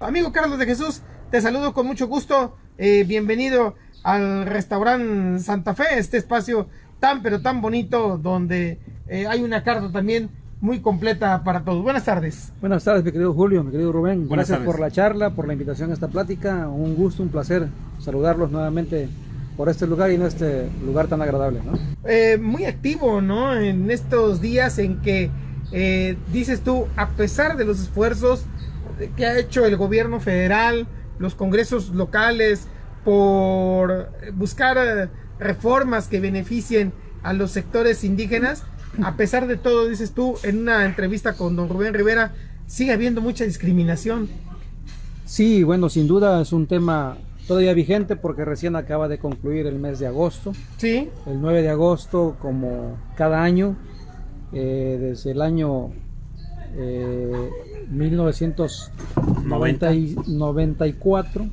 Amigo Carlos de Jesús, te saludo con mucho gusto. Bienvenido al restaurante Santa Fe, este espacio tan pero tan bonito donde hay una carta también muy completa para todos. Buenas tardes. Buenas tardes, mi querido Julio, mi querido Rubén. Buenas Gracias tardes por la charla, por la invitación a esta plática. Un gusto, un placer saludarlos nuevamente por este lugar y en este lugar tan agradable, ¿no? Muy activo, ¿no? En estos días en que dices tú, a pesar de los esfuerzos que ha hecho el gobierno federal, los congresos locales, por buscar reformas que beneficien a los sectores indígenas, a pesar de todo, dices tú, en una entrevista con don Rubén Rivera, sigue habiendo mucha discriminación. Sí, bueno, sin duda es un tema todavía vigente porque recién acaba de concluir el mes de agosto. Sí. El 9 de agosto, como cada año, desde el año 1994,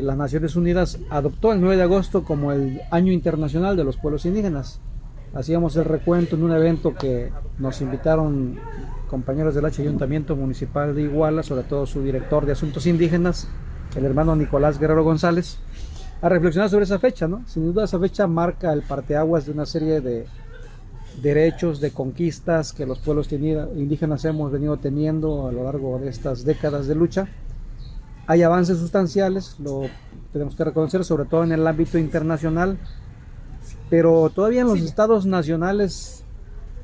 las Naciones Unidas adoptó el 9 de agosto como el Año Internacional de los Pueblos Indígenas. Hacíamos el recuento en un evento que nos invitaron compañeros del Ayuntamiento Municipal de Iguala, sobre todo su director de Asuntos Indígenas, el hermano Nicolás Guerrero González, a reflexionar sobre esa fecha, ¿no? Sin duda esa fecha marca el parteaguas de una serie de derechos, de conquistas que los pueblos indígenas hemos venido teniendo a lo largo de estas décadas de lucha. Hay avances sustanciales, lo tenemos que reconocer, sobre todo en el ámbito internacional, pero todavía en los estados nacionales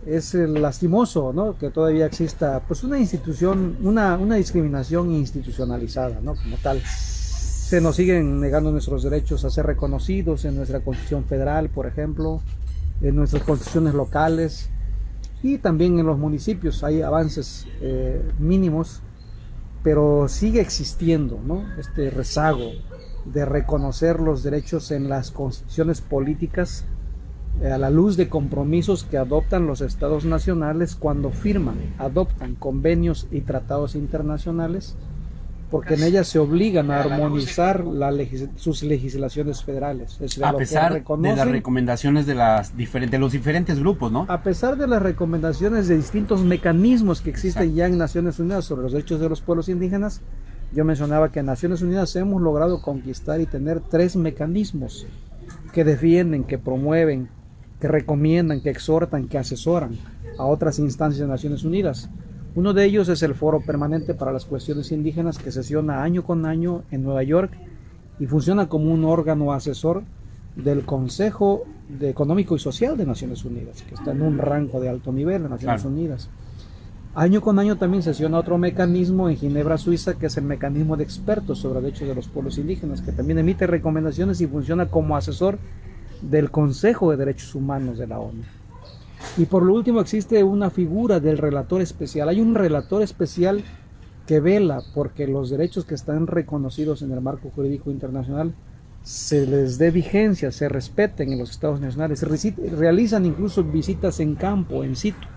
es lastimoso, ¿no? Que todavía exista pues una institución, una discriminación institucionalizada, ¿no? Como tal. Se nos siguen negando nuestros derechos a ser reconocidos en nuestra Constitución Federal, por ejemplo, en nuestras constituciones locales y también en los municipios hay avances mínimos, pero sigue existiendo, ¿no? Este rezago de reconocer los derechos en las constituciones políticas a la luz de compromisos que adoptan los estados nacionales cuando adoptan convenios y tratados internacionales, porque en ellas se obligan a armonizar sus legislaciones federales. Es a pesar de las recomendaciones de los diferentes grupos, ¿no? A pesar de las recomendaciones de distintos mecanismos que existen ya en Naciones Unidas sobre los derechos de los pueblos indígenas, yo mencionaba que en Naciones Unidas hemos logrado conquistar y tener 3 mecanismos que defienden, que promueven, que recomiendan, que exhortan, que asesoran a otras instancias de Naciones Unidas. Uno de ellos es el Foro Permanente para las Cuestiones Indígenas, que sesiona año con año en Nueva York y funciona como un órgano asesor del Consejo Económico y Social de Naciones Unidas, que está en un rango de alto nivel de Naciones Unidas. Año con año también sesiona otro mecanismo en Ginebra, Suiza, que es el mecanismo de expertos sobre derechos de los pueblos indígenas, que también emite recomendaciones y funciona como asesor del Consejo de Derechos Humanos de la ONU. Y por lo último existe una figura del relator especial. Hay un relator especial que vela porque los derechos que están reconocidos en el marco jurídico internacional se les dé vigencia, se respeten en los estados nacionales. Realizan incluso visitas en campo, en situ,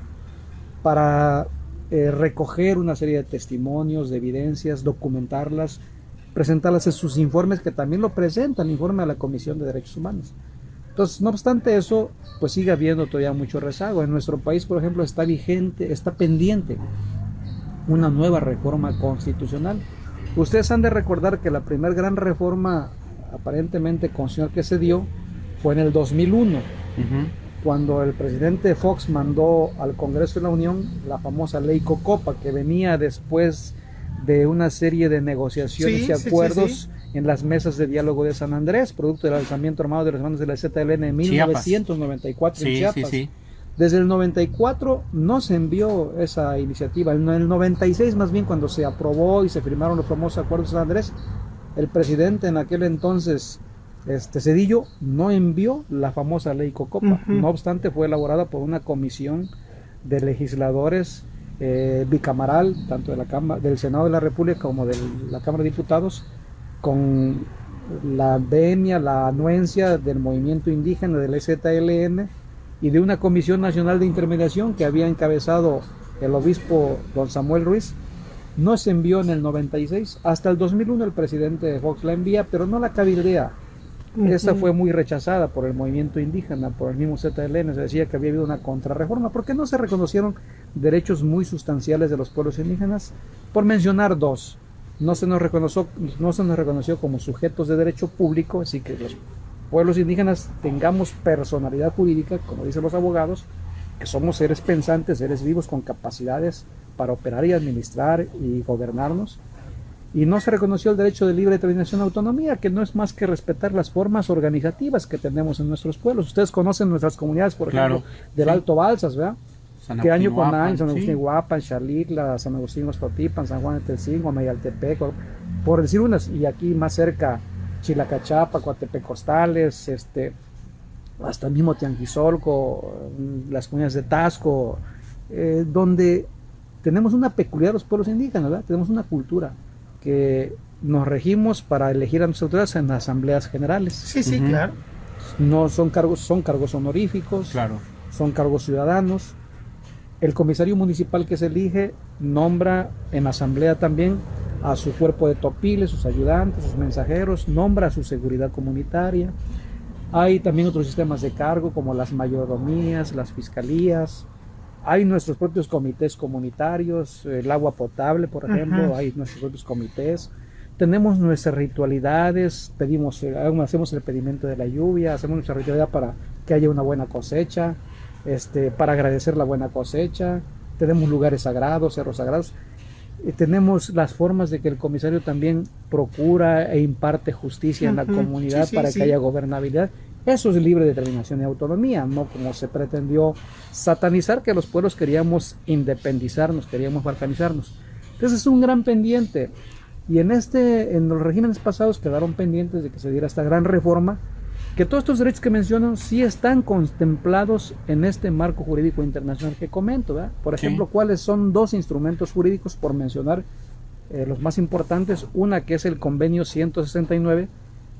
para recoger una serie de testimonios, de evidencias, documentarlas, presentarlas en sus informes, que también lo presentan, informe a la Comisión de Derechos Humanos. Entonces, no obstante eso, pues sigue habiendo todavía mucho rezago. En nuestro país, por ejemplo, está pendiente una nueva reforma constitucional. Ustedes han de recordar que la primera gran reforma aparentemente constitucional que se dio fue en el 2001, cuando el presidente Fox mandó al Congreso de la Unión la famosa ley Cocopa, que venía después de una serie de negociaciones y acuerdos en las mesas de diálogo de San Andrés, producto del alzamiento armado de los hermanos de la ZLN en 1994 en Chiapas. Desde el 94 no se envió esa iniciativa. En el 96, más bien, cuando se aprobó y se firmaron los famosos acuerdos de San Andrés, el presidente en aquel entonces, Zedillo, no envió la famosa ley Cocopa. No obstante, fue elaborada por una comisión de legisladores bicameral, tanto de del Senado de la República como de la Cámara de Diputados, con la venia, la anuencia del movimiento indígena del EZLN y de una Comisión Nacional de Intermediación que había encabezado el obispo don Samuel Ruiz. No se envió en el 96, hasta el 2001 el presidente Fox la envía, pero no la cabildea. Esa fue muy rechazada por el movimiento indígena, por el mismo ZLN. Se decía que había habido una contrarreforma porque no se reconocieron derechos muy sustanciales de los pueblos indígenas, por mencionar 2. no se nos reconoció como sujetos de derecho público, así que los pueblos indígenas tengamos personalidad jurídica, como dicen los abogados, que somos seres pensantes, seres vivos con capacidades para operar y administrar y gobernarnos. Y no se reconoció el derecho de libre determinación y autonomía, que no es más que respetar las formas organizativas que tenemos en nuestros pueblos. Ustedes conocen nuestras comunidades, por ejemplo, del Alto Balsas, ¿verdad? Que año con año, San Agustín Guapan, Xalitla, San Agustín Ostotipan, San Juan de Telcingo, Mayaltepec, por decir unas, y aquí más cerca, Chilacachapa, Coatepec Costales, hasta el mismo Tianguisolco, las comunidades de Tasco, donde tenemos una peculiaridad los pueblos indígenas, ¿verdad? Tenemos una cultura que nos regimos para elegir a nuestras autoridades en asambleas generales. Sí, sí, claro. No son cargos honoríficos, son cargos ciudadanos. El comisario municipal que se elige nombra en asamblea también a su cuerpo de topiles, sus ayudantes, sus mensajeros, nombra a su seguridad comunitaria. Hay también otros sistemas de cargo como las mayordomías, las fiscalías. Hay nuestros propios comités comunitarios, el agua potable, por ejemplo, hay nuestros propios comités. Tenemos nuestras ritualidades, hacemos el pedimento de la lluvia, hacemos nuestra ritualidad para que haya una buena cosecha, para agradecer la buena cosecha. Tenemos lugares sagrados, cerros sagrados. Tenemos las formas de que el comisario también procura e imparte justicia en la comunidad para que haya gobernabilidad. Eso es libre determinación y autonomía, no como se pretendió satanizar que los pueblos queríamos independizarnos, queríamos balcanizarnos. Entonces es un gran pendiente, y en los regímenes pasados quedaron pendientes de que se diera esta gran reforma, que todos estos derechos que menciono sí están contemplados en este marco jurídico internacional que comento, ¿verdad? Por ejemplo, ¿cuáles son dos instrumentos jurídicos, por mencionar los más importantes? Una que es el convenio 169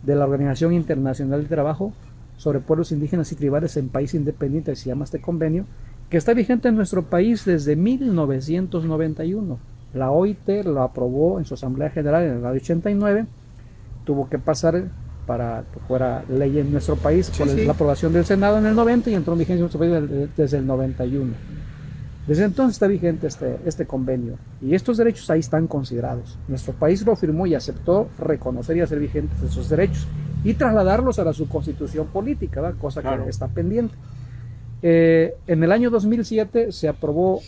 de la Organización Internacional del Trabajo sobre pueblos indígenas y tribales en país independiente, se llama este convenio, que está vigente en nuestro país desde 1991. La OIT lo aprobó en su Asamblea General en el año 89, tuvo que pasar para que fuera ley en nuestro país por la aprobación del Senado en el 90 y entró en vigencia en nuestro país desde el 91. Desde entonces está vigente este convenio y estos derechos ahí están considerados. Nuestro país lo firmó y aceptó reconocer y hacer vigentes esos derechos y trasladarlos a su constitución política, ¿verdad? Cosa que está pendiente. En el año 2007 se aprobó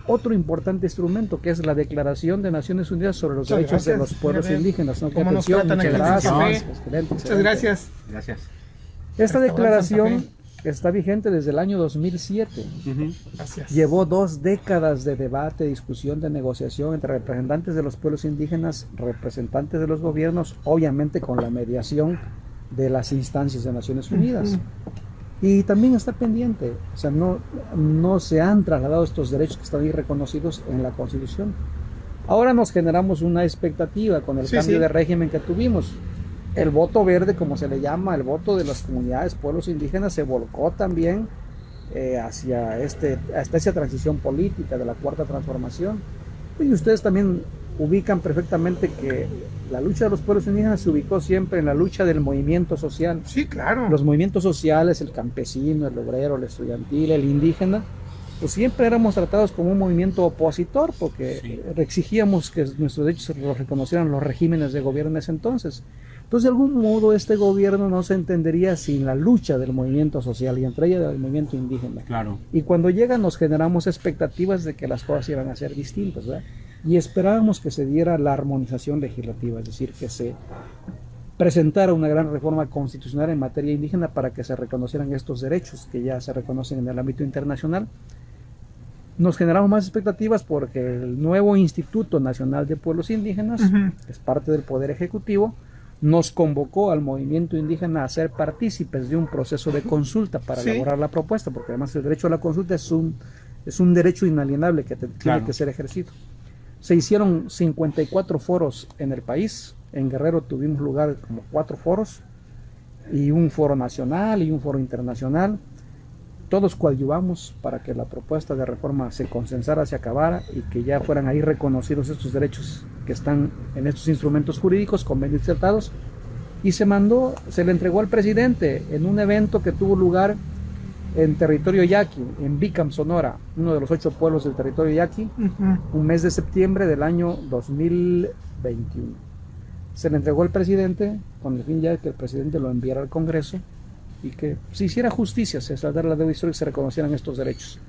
otro importante instrumento que es la Declaración de Naciones Unidas sobre los Derechos de los Pueblos Indígenas. ¿No? ¿Cómo nos tratan aquí en el café? Muchas gracias. Gracias. Esta declaración está vigente desde el año 2007. Gracias. Llevó 2 décadas de debate, discusión, de negociación entre representantes de los pueblos indígenas, representantes de los gobiernos, obviamente con la mediación de las instancias de Naciones Unidas. Y también está pendiente, o sea, no se han trasladado estos derechos que están ahí reconocidos en la Constitución. Ahora nos generamos una expectativa con el cambio de régimen que tuvimos. El voto verde, como se le llama, el voto de las comunidades, pueblos indígenas, se volcó también hacia esa transición política de la Cuarta Transformación. Y ustedes también ubican perfectamente que la lucha de los pueblos indígenas se ubicó siempre en la lucha del movimiento social. Sí, claro. Los movimientos sociales, el campesino, el obrero, el estudiantil, el indígena, pues siempre éramos tratados como un movimiento opositor porque exigíamos que nuestros derechos los reconocieran los regímenes de gobierno en ese entonces. Entonces, de algún modo, este gobierno no se entendería sin la lucha del movimiento social y entre ellas del movimiento indígena. Claro. Y cuando llega nos generamos expectativas de que las cosas iban a ser distintas, ¿verdad? Y esperábamos que se diera la armonización legislativa, es decir, que se presentara una gran reforma constitucional en materia indígena para que se reconocieran estos derechos que ya se reconocen en el ámbito internacional. Nos generamos más expectativas porque el nuevo Instituto Nacional de Pueblos Indígenas, que es parte del Poder Ejecutivo, nos convocó al movimiento indígena a ser partícipes de un proceso de consulta para elaborar la propuesta, porque además el derecho a la consulta es un derecho inalienable que tiene que ser ejercido. Se hicieron 54 foros en el país. En Guerrero tuvimos lugar como 4 foros, y un foro nacional y un foro internacional. Todos coadyuvamos para que la propuesta de reforma se consensara, se acabara y que ya fueran ahí reconocidos estos derechos que están en estos instrumentos jurídicos, convenios y tratados. Y se le entregó al presidente en un evento que tuvo lugar en territorio yaqui, en Bicam, Sonora, uno de los 8 pueblos del territorio yaqui, un mes de septiembre del año 2021. 2021. Se le entregó al presidente con el fin ya de que el presidente lo enviara al Congreso y que se hiciera justicia, se saldara la deuda histórica y se reconocieran estos derechos.